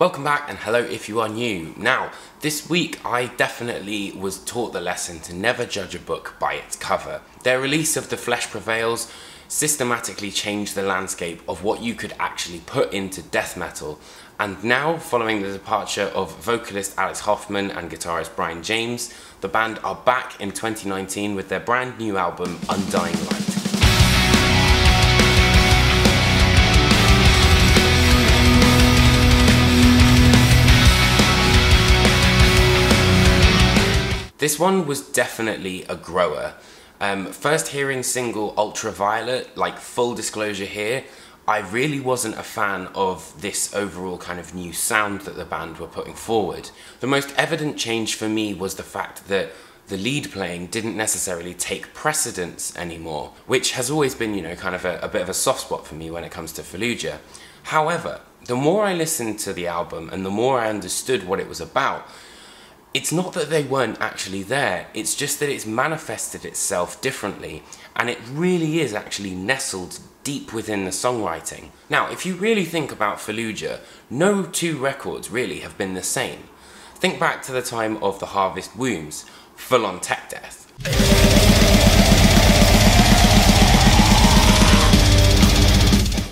Welcome back, and hello if you are new. Now, this week I definitely was taught the lesson to never judge a book by its cover. Their release of The Flesh Prevails systematically changed the landscape of what you could actually put into death metal. And now, following the departure of vocalist Alex Hoffman and guitarist Brian James, the band are back in 2019 with their brand new album, Undying Light. This one was definitely a grower. First hearing single Ultraviolet, like full disclosure here, I really wasn't a fan of this overall kind of new sound that the band were putting forward. The most evident change for me was the fact that the lead playing didn't necessarily take precedence anymore, which has always been, kind of a bit of a soft spot for me when it comes to Fallujah. However, the more I listened to the album and the more I understood what it was about, it's not that they weren't actually there, it's just that it's manifested itself differently, and it really is actually nestled deep within the songwriting. Now, if you really think about Fallujah, no two records really have been the same. Think back to the time of the Harvest Wombs, full-on tech death.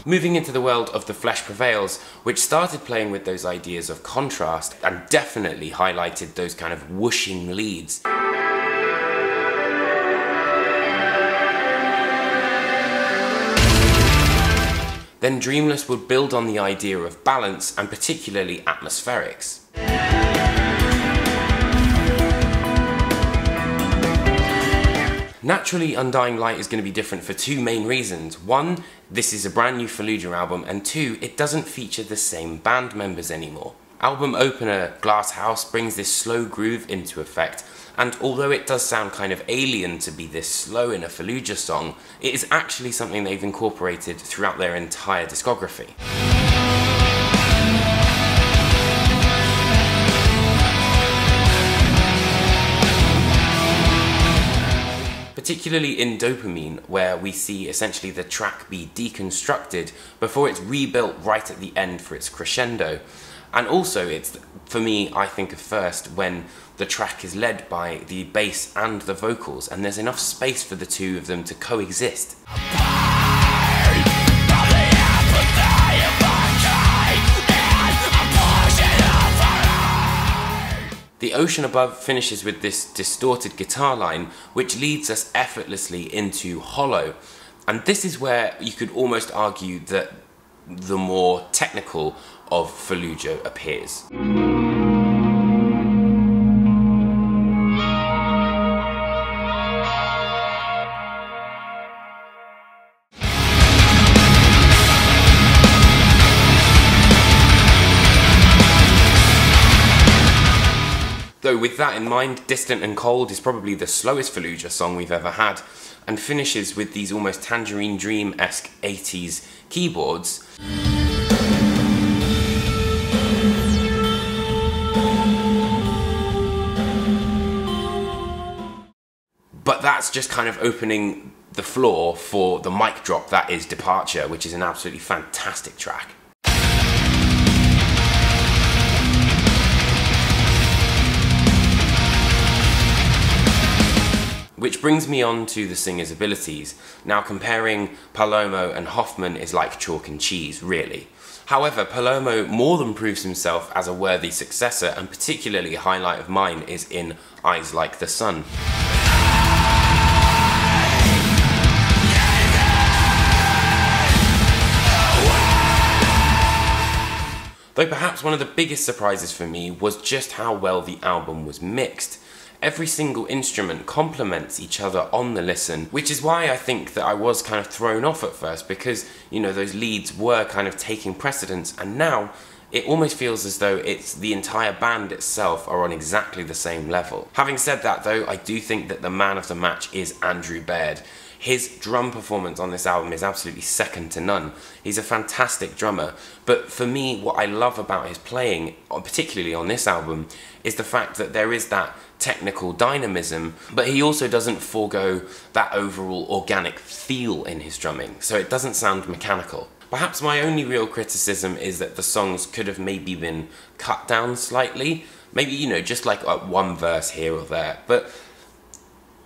Moving into the world of The Flesh Prevails, which started playing with those ideas of contrast and definitely highlighted those kind of whooshing leads. Then Dreamless would build on the idea of balance and particularly atmospherics. Naturally, Undying Light is going to be different for two main reasons. One, this is a brand new Fallujah album, and two, it doesn't feature the same band members anymore. Album opener Glass House brings this slow groove into effect, and although it does sound kind of alien to be this slow in a Fallujah song, it is actually something they've incorporated throughout their entire discography. Particularly in Dopamine, where we see essentially the track be deconstructed before it's rebuilt right at the end for its crescendo. And also it's, for me, I think of first when the track is led by the bass and the vocals, and there's enough space for the two of them to coexist. The Ocean Above finishes with this distorted guitar line, which leads us effortlessly into Hollow. And this is where you could almost argue that the more technical of Fallujah appears. Though with that in mind, Distant and Cold is probably the slowest Fallujah song we've ever had, and finishes with these almost Tangerine Dream-esque 80s keyboards. But that's just kind of opening the floor for the mic drop that is Departure, which is an absolutely fantastic track. Which brings me on to the singer's abilities. Now, comparing Palomo and Hoffman is like chalk and cheese, really. However, Palomo more than proves himself as a worthy successor, and particularly a highlight of mine is in Eyes Like the Sun. Though perhaps one of the biggest surprises for me was just how well the album was mixed. Every single instrument complements each other on the listen, which is why I think that I was kind of thrown off at first, because, those leads were kind of taking precedence, and now it almost feels as though it's the entire band itself are on exactly the same level. Having said that though, I do think that the man of the match is Andrew Baird. His drum performance on this album is absolutely second to none. He's a fantastic drummer, but for me, what I love about his playing, particularly on this album, is the fact that there is that technical dynamism, but he also doesn't forego that overall organic feel in his drumming, so it doesn't sound mechanical. Perhaps my only real criticism is that the songs could have maybe been cut down slightly, maybe, you know, just like one verse here or there, but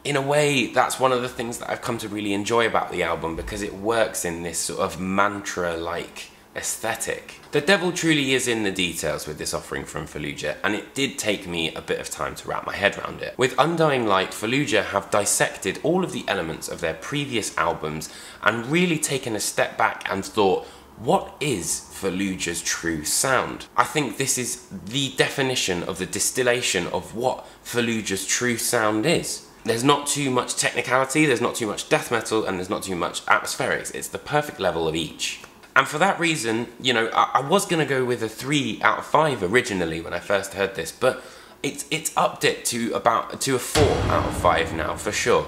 in a way, that's one of the things that I've come to really enjoy about the album, because it works in this sort of mantra-like aesthetic. The devil truly is in the details with this offering from Fallujah, and it did take me a bit of time to wrap my head around it. With Undying Light, Fallujah have dissected all of the elements of their previous albums and really taken a step back and thought, what is Fallujah's true sound? I think this is the definition of the distillation of what Fallujah's true sound is. There's not too much technicality, there's not too much death metal, and there's not too much atmospherics. It's the perfect level of each. And for that reason, you know, I was going to go with a 3 out of 5 originally when I first heard this, but it's upped it to a 4 out of 5 now, for sure.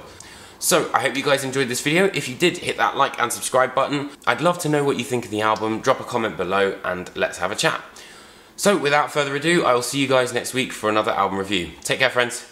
So, I hope you guys enjoyed this video. If you did, hit that like and subscribe button. I'd love to know what you think of the album. Drop a comment below and let's have a chat. So, without further ado, I will see you guys next week for another album review. Take care, friends.